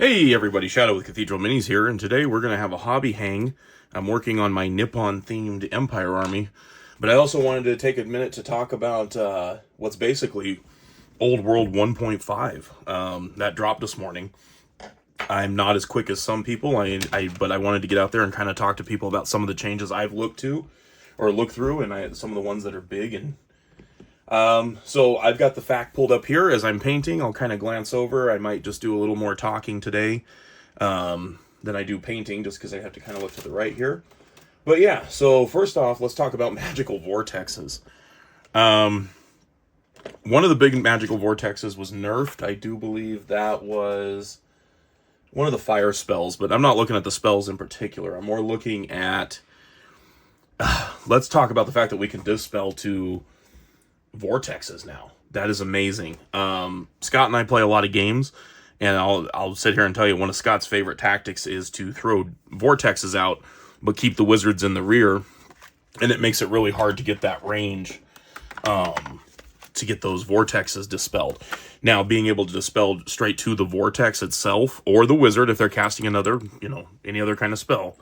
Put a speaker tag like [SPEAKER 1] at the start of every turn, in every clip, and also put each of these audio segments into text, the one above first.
[SPEAKER 1] Hey everybody, Shadow with Cathedral Minis here, and today we're going to have a hobby hang. I'm working on my Nippon-themed Empire army, but I also wanted to take a minute to talk about what's basically Old World 1.5 that dropped this morning. I'm not as quick as some people, but I wanted to get out there and kind of talk to people about some of the changes I've looked through, and some of the ones that are big. And so I've got the fact pulled up here as I'm painting. I'll kind of glance over. I might just do a little more talking today than I do painting, just because I have to kind of look to the right here. But yeah, so first off, let's talk about magical vortexes. One of the big magical vortexes was nerfed. I do believe that was one of the fire spells, but I'm not looking at the spells in particular. I'm more looking at... let's talk about the fact that we can dispel to vortexes now. That is amazing. Scott and I play a lot of games, and I'll sit here and tell you one of Scott's favorite tactics is to throw vortexes out, but keep the wizards in the rear, and it makes it really hard to get that range to get those vortexes dispelled. Now, being able to dispel straight to the vortex itself, or the wizard if they're casting another, any other kind of spell,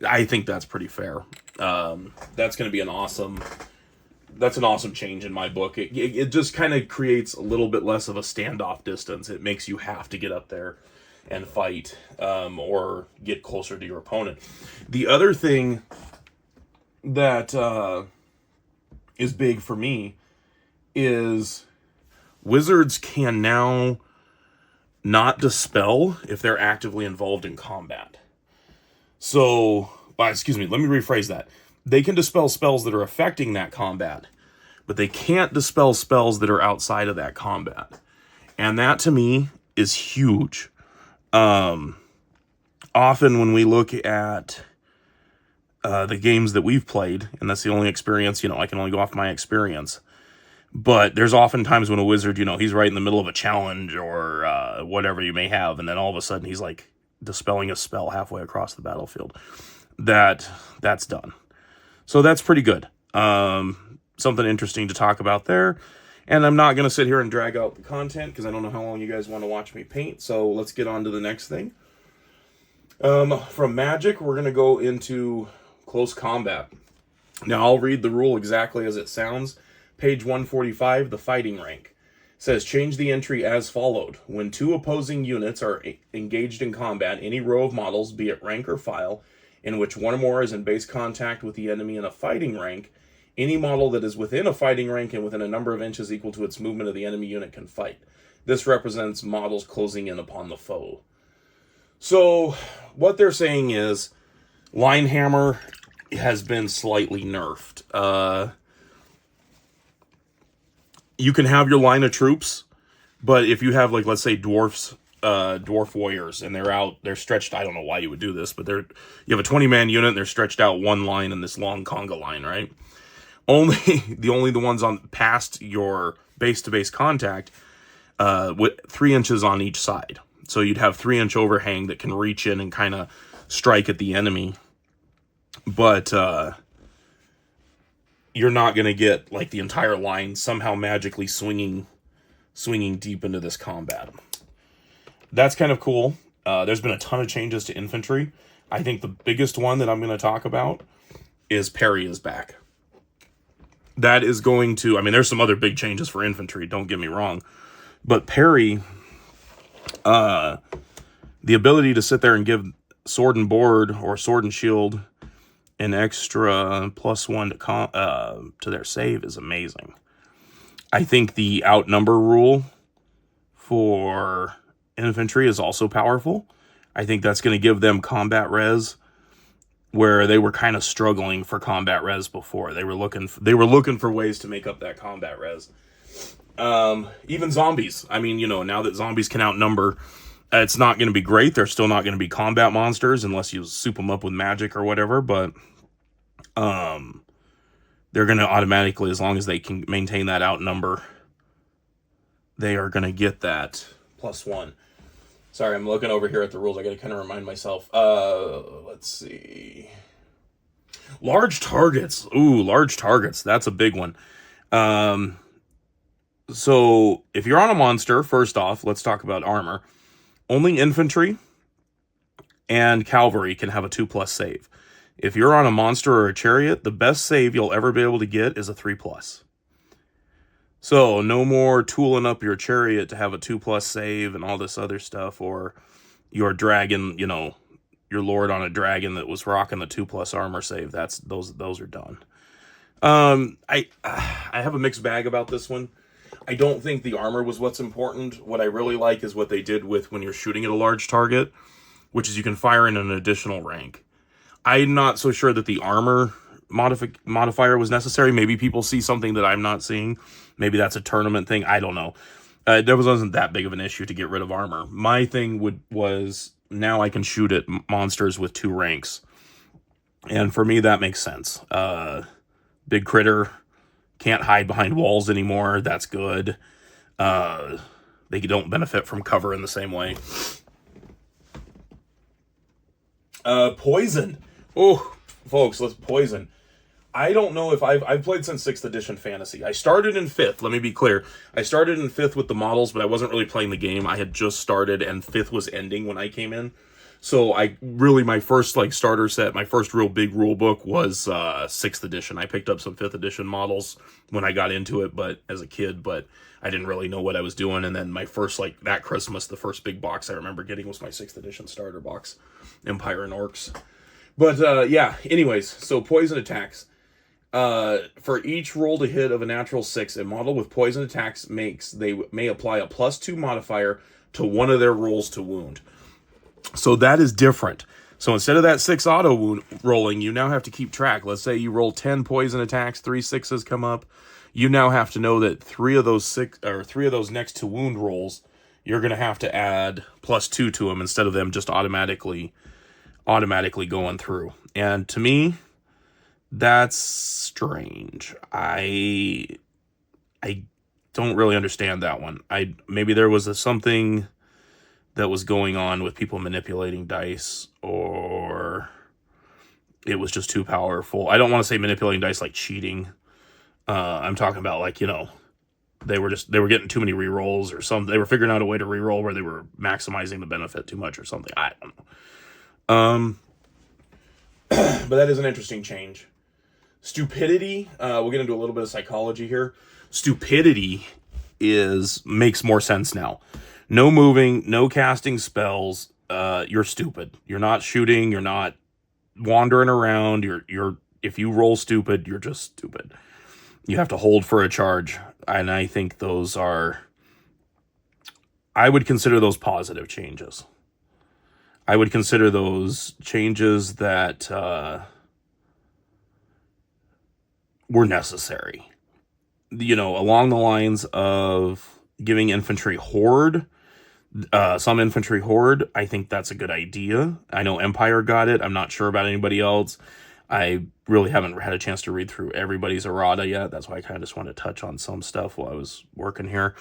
[SPEAKER 1] I think that's pretty fair. That's going to be an awesome change in my book. It just kind of creates a little bit less of a standoff distance. It makes you have to get up there and fight or get closer to your opponent. The other thing that is big for me is wizards can now not dispel if they're actively involved in combat. So, excuse me, let me rephrase that. They can dispel spells that are affecting that combat, but they can't dispel spells that are outside of that combat. And that, to me, is huge. Often when we look at the games that we've played, and that's the only experience, I can only go off my experience, but there's often times when a wizard, he's right in the middle of a challenge or whatever you may have, and then all of a sudden he's like dispelling a spell halfway across the battlefield. That's done. So that's pretty good. Something interesting to talk about there. And I'm not going to sit here and drag out the content because I don't know how long you guys want to watch me paint. So let's get on to the next thing. From Magic, we're going to go into close combat. Now, I'll read the rule exactly as it sounds. Page 145, the fighting rank. Says, change the entry as followed. When two opposing units are engaged in combat, any row of models, be it rank or file, in which one or more is in base contact with the enemy in a fighting rank, any model that is within a fighting rank and within a number of inches equal to its movement of the enemy unit can fight. This represents models closing in upon the foe. So, what they're saying is, Linehammer has been slightly nerfed. You can have your line of troops, but if you have, let's say, dwarf warriors, and they're stretched, I don't know why you would do this, but you have a 20-man unit, and they're stretched out one line in this long conga line, right? Only the ones on past your base-to-base contact, with 3 inches on each side. So you'd have 3-inch overhang that can reach in and kind of strike at the enemy. But you're not going to get the entire line somehow magically swinging deep into this combat. That's kind of cool. There's been a ton of changes to infantry. I think the biggest one that I'm going to talk about is parry is back. That is going to... there's some other big changes for infantry, don't get me wrong. But parry, the ability to sit there and give sword and board or sword and shield an extra +1 to their save is amazing. I think the outnumber rule for infantry is also powerful. I think that's going to give them combat res where they were kind of struggling for combat res before. They were looking for ways to make up that combat res. Even zombies. Now that zombies can outnumber, it's not going to be great. They're still not going to be combat monsters unless you soup them up with magic or whatever, but they're going to automatically, as long as they can maintain that outnumber, they are going to get that +1. Sorry, I'm looking over here at the rules. I got to kind of remind myself. Let's see. Large targets. Ooh, large targets. That's a big one. So if you're on a monster, first off, let's talk about armor. only infantry and cavalry can have a 2+ save. If you're on a monster or a chariot, the best save you'll ever be able to get is a 3+. So no more tooling up your chariot to have a 2+ save and all this other stuff, or your dragon, you know, your lord on a dragon that was rocking the 2+ armor save. Those are done. I have a mixed bag about this one. I don't think the armor was what's important. What I really like is what they did with when you're shooting at a large target, which is you can fire in an additional rank. I'm not so sure that the armor modifier was necessary. Maybe people see something that I'm not seeing. Maybe that's a tournament thing. I don't know. There wasn't that big of an issue to get rid of armor. My thing was now I can shoot at monsters with 2 ranks. And for me, that makes sense. Big critter, can't hide behind walls anymore. That's good. They don't benefit from cover in the same way. Poison. Oh, folks, let's poison. I don't know if I've played since 6th edition Fantasy. I started in 5th, let me be clear. I started in 5th with the models, but I wasn't really playing the game. I had just started, and 5th was ending when I came in. So my first starter set, my first real big rule book was 6th edition. I picked up some 5th edition models when I got into it, but as a kid, but I didn't really know what I was doing. And then my first, that Christmas, the first big box I remember getting was my 6th edition starter box, Empire and Orcs. But yeah, anyways, so poison attacks. For each roll to hit of a natural 6, a model with poison attacks they may apply a +2 modifier to one of their rolls to wound. So that is different. So instead of that 6 auto wound rolling, you now have to keep track. Let's say you roll 10 poison attacks, 3 6s come up. You now have to know that 3 of those next to wound rolls, you're going to have to add +2 to them instead of them just automatically going through. And to me, that's strange. I don't really understand that one. Maybe there was something that was going on with people manipulating dice, or it was just too powerful. I don't want to say manipulating dice like cheating. I'm talking about they were getting too many rerolls or something. They were figuring out a way to reroll where they were maximizing the benefit too much or something. I don't know. But that is an interesting change. Stupidity, we'll get into a little bit of psychology here. Stupidity makes more sense now. No moving, no casting spells. You're stupid. You're not shooting. You're not wandering around. If you roll stupid, you're just stupid. You have to hold for a charge. And I think I would consider those positive changes. I would consider those changes that were necessary. Along the lines of giving infantry horde, some infantry horde, I think that's a good idea. I know Empire got it. I'm not sure about anybody else. I really haven't had a chance to read through everybody's errata yet. That's why I kind of just want to touch on some stuff while I was working here.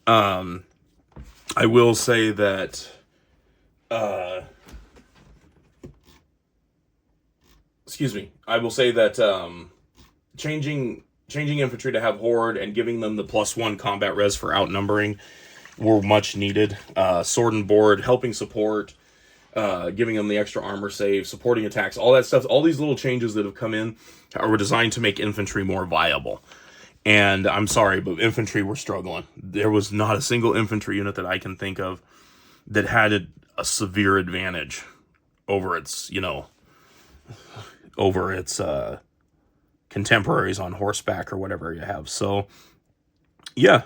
[SPEAKER 1] I will say that changing infantry to have horde and giving them the +1 combat res for outnumbering were much needed. Sword and board, helping support, giving them the extra armor save, supporting attacks, all that stuff. All these little changes that have come in were designed to make infantry more viable. And I'm sorry, but infantry were struggling. There was not a single infantry unit that I can think of that had a severe advantage over its contemporaries on horseback or whatever you have. So yeah,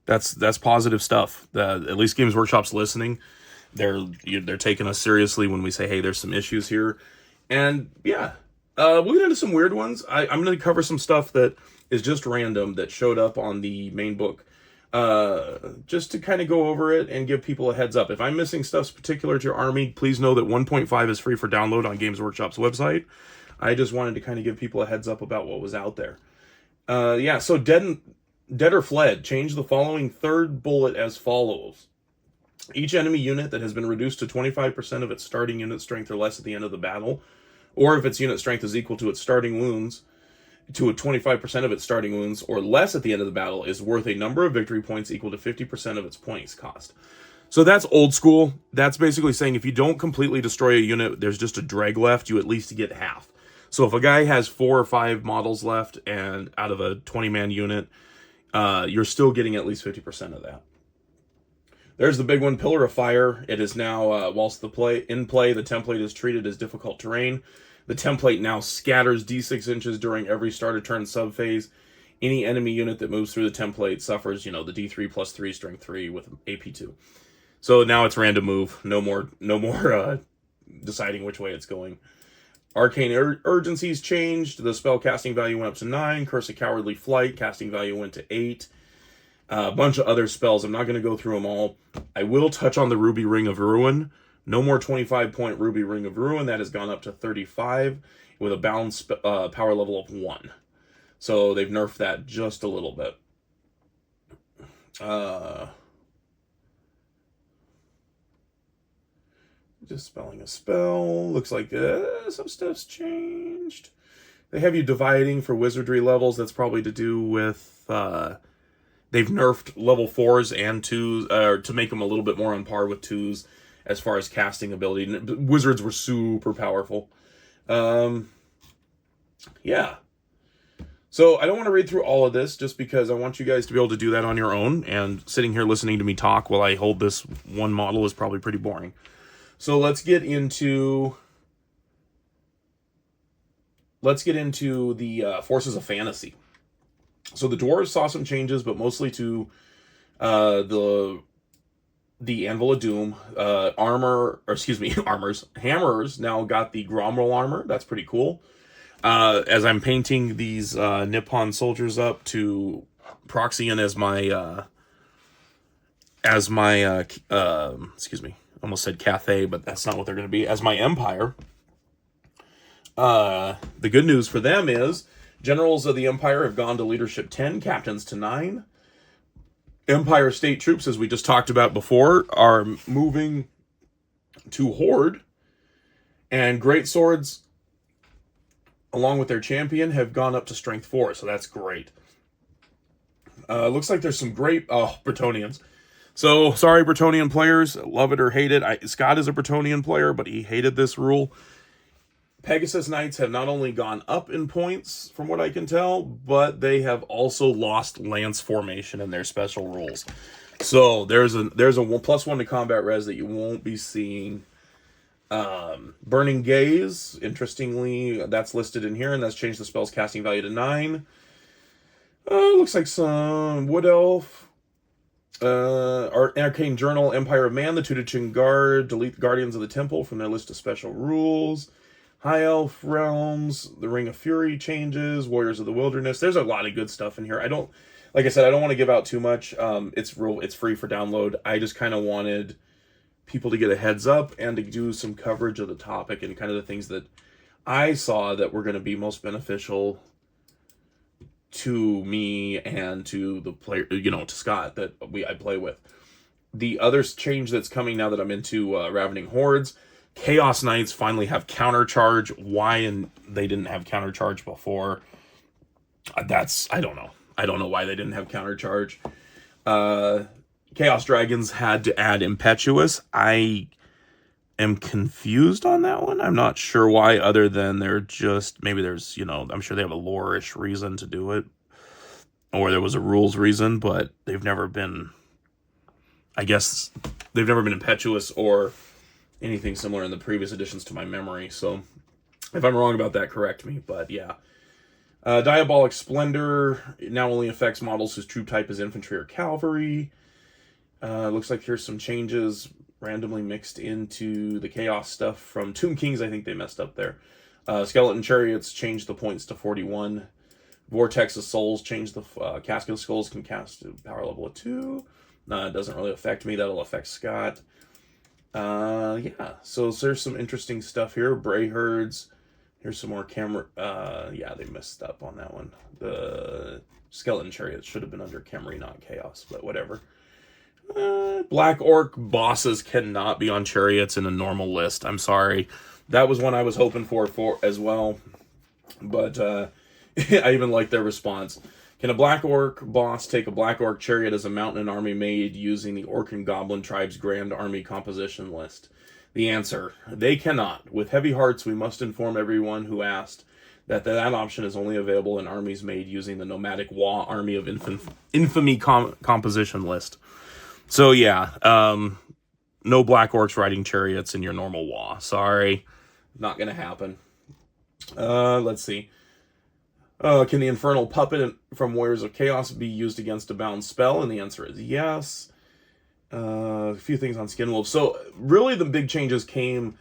[SPEAKER 1] that's positive stuff. At least Games Workshop's listening. They're taking us seriously when we say, hey, there's some issues here. And yeah, we'll get into some weird ones. I'm going to cover some stuff that is just random that showed up on the main book, just to kind of go over it and give people a heads up. If I'm missing stuff particular to your army, please know that 1.5 is free for download on Games Workshop's website. I just wanted to kind of give people a heads up about what was out there. So Dead or Fled, change the following third bullet as follows. Each enemy unit that has been reduced to 25% of its starting unit strength or less at the end of the battle, or if its unit strength is equal to its starting wounds, to a 25% of its starting wounds or less at the end of the battle, is worth a number of victory points equal to 50% of its points cost. So that's old school. That's basically saying if you don't completely destroy a unit, there's just a dreg left, you at least get half. So if a guy has 4 or 5 models left and out of a 20-man unit, you're still getting at least 50% of that. There's the big one, Pillar of Fire. It is now, whilst the in play, the template is treated as difficult terrain. The template now scatters d6 inches during every starter turn subphase. Any enemy unit that moves through the template suffers, the d3 plus 3 strength 3 with AP2. So now it's random move. No more deciding which way it's going. Arcane Urgencies changed. The spell casting value went up to 9. Curse of Cowardly Flight, casting value went to 8. A bunch of other spells. I'm not going to go through them all. I will touch on the Ruby Ring of Ruin. No more 25-point Ruby Ring of Ruin. That has gone up to 35 with a balanced power level of 1. So they've nerfed that just a little bit. Just spelling a spell. Looks like some stuff's changed. They have you dividing for wizardry levels. That's probably to do with they've nerfed level 4s and 2s to make them a little bit more on par with 2s as far as casting ability. Wizards were super powerful. Yeah. So I don't want to read through all of this just because I want you guys to be able to do that on your own. And sitting here listening to me talk while I hold this one model is probably pretty boring. So let's get into the Forces of Fantasy. So the dwarves saw some changes, but mostly to the Anvil of Doom. Hammers now got the Gromwell armor. That's pretty cool. As I'm painting these Nippon soldiers up to Proxian as my almost said Cathay, but that's not what they're going to be, as my Empire. The good news for them is generals of the Empire have gone to leadership 10, captains to 9. Empire state troops, as we just talked about before, are moving to Horde, and great swords along with their champion have gone up to strength 4, so that's great. Looks like there's some great Bretonnians. So, sorry, Bretonnian players, love it or hate it. Scott is a Bretonnian player, but he hated this rule. Pegasus Knights have not only gone up in points, from what I can tell, but they have also lost Lance formation in their special rules. So, there's a +1 to combat res that you won't be seeing. Burning Gaze, interestingly, that's listed in here, and that's changed the spell's casting value to 9. Looks like some Wood Elf. Arcane Journal, Empire of Man, the Tudichin Guard, delete the Guardians of the Temple from their list of special rules. High Elf Realms, the Ring of Fury changes, Warriors of the Wilderness. There's a lot of good stuff in here. Like I said, I don't want to give out too much. It's free for download. I just kind of wanted people to get a heads up and to do some coverage of the topic and kind of the things that I saw that were going to be most beneficial to me and to the player, to Scott that I play with. The other change that's coming now that I'm into Ravening Hordes, Chaos Knights finally have countercharge. Why and they didn't have countercharge before? I don't know. I don't know why they didn't have countercharge. Chaos Dragons had to add Impetuous. I am confused on that one. I'm not sure why, other than maybe there's, I'm sure they have a lore-ish reason to do it. Or there was a rules reason, but they've never been Impetuous or anything similar in the previous editions to my memory. So if I'm wrong about that, correct me. But yeah. Diabolic Splendor now only affects models whose troop type is infantry or cavalry. Looks like here's some changes randomly mixed into the chaos stuff from Tomb Kings. I think they messed up there. Skeleton Chariots changed the points to 41. Vortex of Souls changed the Casket of Skulls can cast to power level of 2. It doesn't really affect me. That'll affect Scott. Yeah, so there's some interesting stuff here. Bray Herds. Here's some more camera. Yeah, they messed up on that one. The Skeleton Chariots should have been under Khemri, not Chaos, but whatever. Black Orc bosses cannot be on chariots in a normal list. I'm sorry. That was one I was hoping for as well. But I even like their response. Can a Black Orc boss take a Black Orc chariot as a mount in an army made using the Orc and Goblin Tribe's Grand Army composition list? The answer, they cannot. With heavy hearts, we must inform everyone who asked that option is only available in armies made using the Nomadic Wa Army of Infamy composition list. So yeah, no Black Orcs riding chariots in your normal Wa. Sorry, not going to happen. Let's see. Can the Infernal Puppet from Warriors of Chaos be used against a bound spell? And the answer is yes. A few things on Skinwolf. So really the big changes came...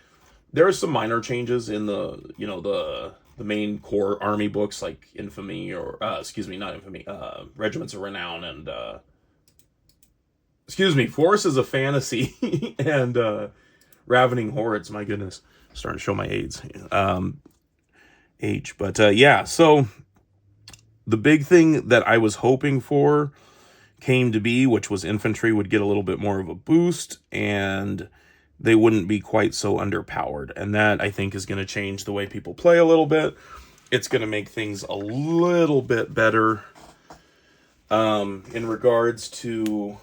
[SPEAKER 1] There are some minor changes in the, you know, the main core army books like Infamy or... not Infamy. Regiments of Renown and... Forces of Fantasy and Ravening Hordes. My goodness. I'm starting to show my aids. Age. But yeah, so... The big thing that I was hoping for came to be, which was infantry would get a little bit more of a boost and they wouldn't be quite so underpowered. And that, I think, is going to change the way people play a little bit. It's going to make things a little bit better in regards to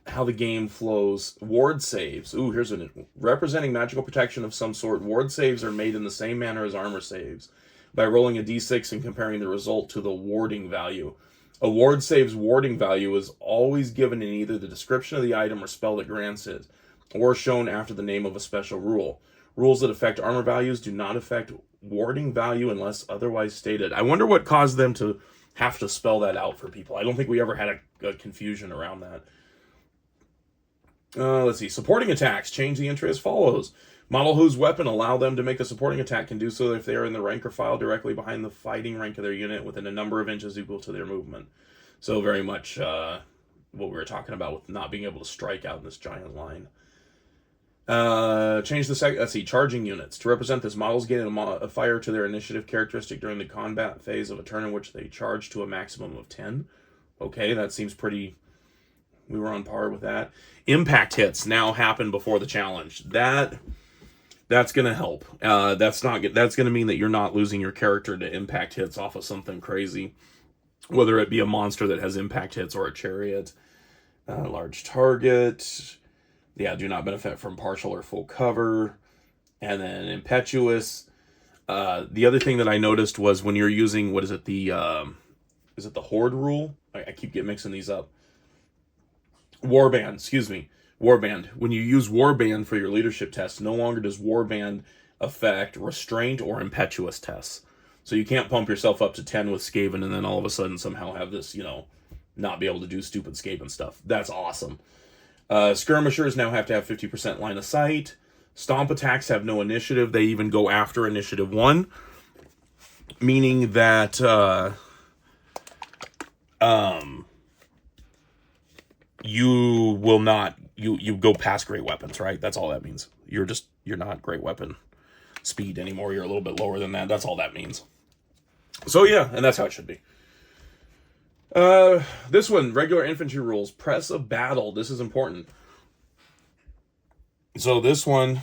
[SPEAKER 1] how the game flows. Ward saves. Ooh, here's one. Representing magical protection of some sort, ward saves are made in the same manner as armor saves, by rolling a d6 and comparing the result to the warding value. A ward save's warding value is always given in either the description of the item or spell that grants it, or shown after the name of a special rule. Rules that affect armor values do not affect warding value unless otherwise stated. I wonder what caused them to have to spell that out for people. I don't think we ever had a confusion around that. Let's see. Supporting attacks. Change the entry as follows. Model whose weapon allow them to make a supporting attack can do so if they are in the rank or file directly behind the fighting rank of their unit within a number of inches equal to their movement. So very much what we were talking about with not being able to strike out in this giant line. Change the let's see, charging units. To represent this, models gain a modifier to their initiative characteristic during the combat phase of a turn in which they charge to a maximum of 10. Okay, that seems pretty... We were on par with that. Impact hits now happen before the challenge. That's going to help. That's going to mean that you're not losing your character to impact hits off of something crazy, whether it be a monster that has impact hits or a chariot. Large target. Yeah, do not benefit from partial or full cover. And then impetuous. The other thing that I noticed was when you're using, what is it, is it the Horde rule? I keep mixing these up. Warband, Warband. When you use Warband for your leadership test, no longer does Warband affect restraint or impetuous tests. So you can't pump yourself up to 10 with Skaven and then all of a sudden somehow have this, not be able to do stupid Skaven stuff. That's awesome. Skirmishers now have to have 50% line of sight. Stomp attacks have no initiative. They even go after initiative 1. Meaning that... you will not, you go past great weapons, right? That's all that means. You're not great weapon speed anymore. You're a little bit lower than that. That's all that means. So yeah, and that's how it should be. This one, regular infantry rules. Press of battle. This is important. So this one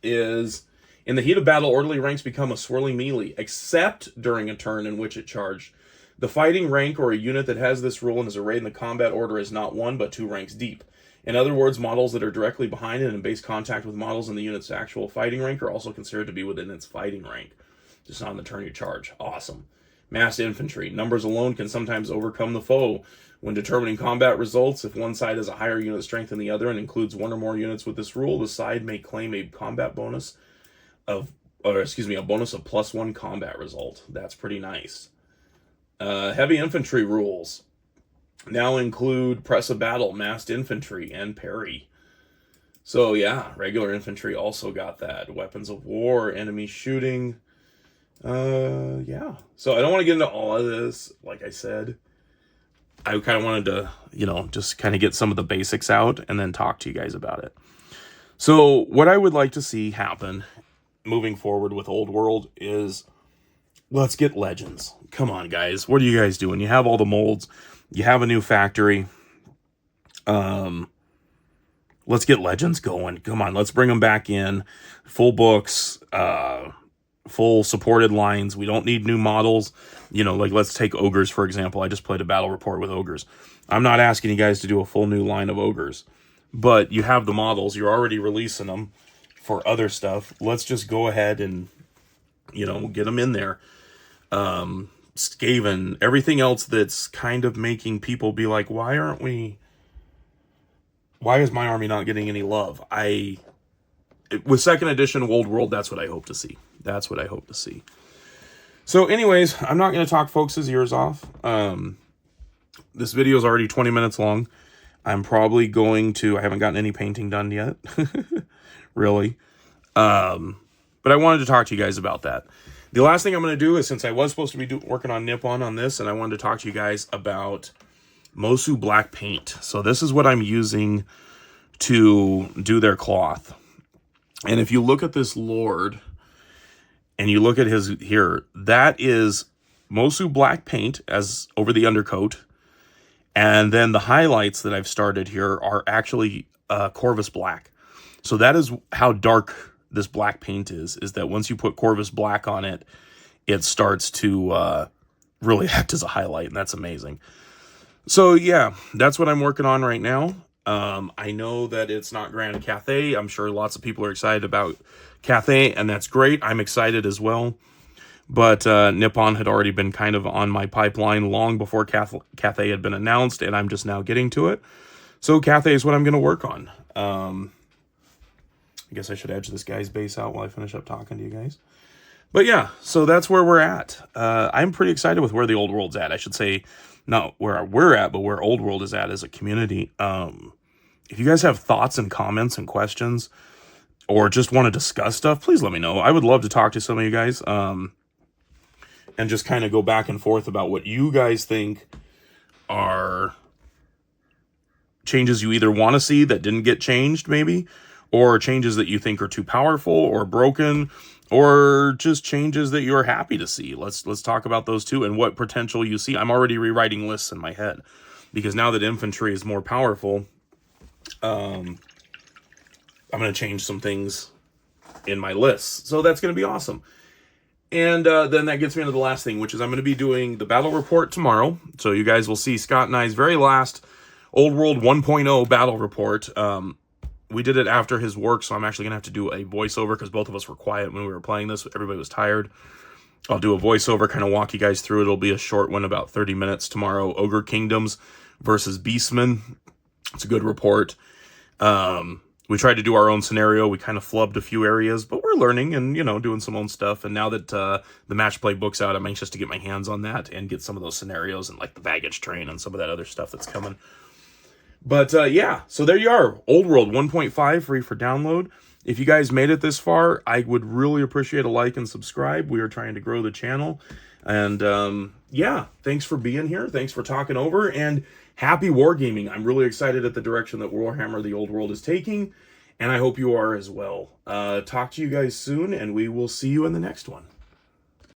[SPEAKER 1] is, in the heat of battle, orderly ranks become a swirling melee, except during a turn in which it charged. The fighting rank or a unit that has this rule and is arrayed in the combat order is not 1 but 2 ranks deep. In other words, models that are directly behind it and in base contact with models in the unit's actual fighting rank are also considered to be within its fighting rank. Just not on the turn you charge. Awesome. Massed infantry. Numbers alone can sometimes overcome the foe. When determining combat results, if one side has a higher unit strength than the other and includes 1 or more units with this rule, the side may claim a combat bonus a bonus of +1 combat result. That's pretty nice. Heavy infantry rules now include press of battle, massed infantry, and parry. So yeah, regular infantry also got that. Weapons of war, enemy shooting. Yeah. So I don't want to get into all of this. Like I said, I kind of wanted to, just kind of get some of the basics out and then talk to you guys about it. So what I would like to see happen moving forward with Old World is... let's get Legends. Come on, guys. What are you guys doing? You have all the molds. You have a new factory. Let's get Legends going. Come on, let's bring them back in. Full books. full supported lines. We don't need new models. You know, like let's take ogres, for example. I just played a battle report with ogres. I'm not asking you guys to do a full new line of ogres, but you have the models. You're already releasing them for other stuff. Let's just go ahead and, you know, get them in there. Skaven, everything else that's kind of making people be like, why is my army not getting any love? With second edition Old World, that's what I hope to see. That's what I hope to see. So anyways, I'm not going to talk folks' ears off. This video is already 20 minutes long. I'm probably going to, I haven't gotten any painting done yet, really. But I wanted to talk to you guys about that. The last thing I'm going to do is, since I was supposed to be working on Nippon on this, and I wanted to talk to you guys about Mosu Black Paint. So this is what I'm using to do their cloth. And if you look at this Lord, and you look at his here, that is Mosu Black Paint as over the undercoat. And then the highlights that I've started here are actually Corvus Black. So that is how dark this black paint is that once you put Corvus Black on it, it starts to really act as a highlight, and that's amazing. So yeah, that's what I'm working on right now. I know that it's not Grand Cathay. I'm sure lots of people are excited about Cathay, and that's great. I'm excited as well. But Nippon had already been kind of on my pipeline long before Cathay had been announced, and I'm just now getting to it. So Cathay is what I'm going to work on. I guess I should edge this guy's base out while I finish up talking to you guys. But yeah, so that's where we're at. I'm pretty excited with where the Old World's at. I should say, not where we're at, but where Old World is at as a community. If you guys have thoughts and comments and questions, or just want to discuss stuff, please let me know. I would love to talk to some of you guys, and just kind of go back and forth about what you guys think are changes you either want to see that didn't get changed, maybe, or changes that you think are too powerful or broken, or just changes that you're happy to see. Let's talk about those too, and what potential you see. I'm already rewriting lists in my head, because now that infantry is more powerful, I'm going to change some things in my lists. So that's going to be awesome. And then that gets me into the last thing, which is I'm going to be doing the battle report tomorrow. So you guys will see Scott and I's very last Old World 1.0 battle report. We did it after his work, so I'm actually going to have to do a voiceover, because both of us were quiet when we were playing this. Everybody was tired. I'll do a voiceover, kind of walk you guys through it. It'll be a short one, about 30 minutes tomorrow. Ogre Kingdoms versus Beastmen. It's a good report. We tried to do our own scenario. We kind of flubbed a few areas, but we're learning and, you know, doing some own stuff. And now that the match play book's out, I'm anxious to get my hands on that and get some of those scenarios and like the baggage train and some of that other stuff that's coming. But yeah, so there you are. Old World 1.5 free for download. If you guys made it this far, I would really appreciate a like and subscribe. We are trying to grow the channel. And yeah, thanks for being here. Thanks for talking over, and happy wargaming. I'm really excited at the direction that Warhammer the Old World is taking, and I hope you are as well. Talk to you guys soon, and we will see you in the next one.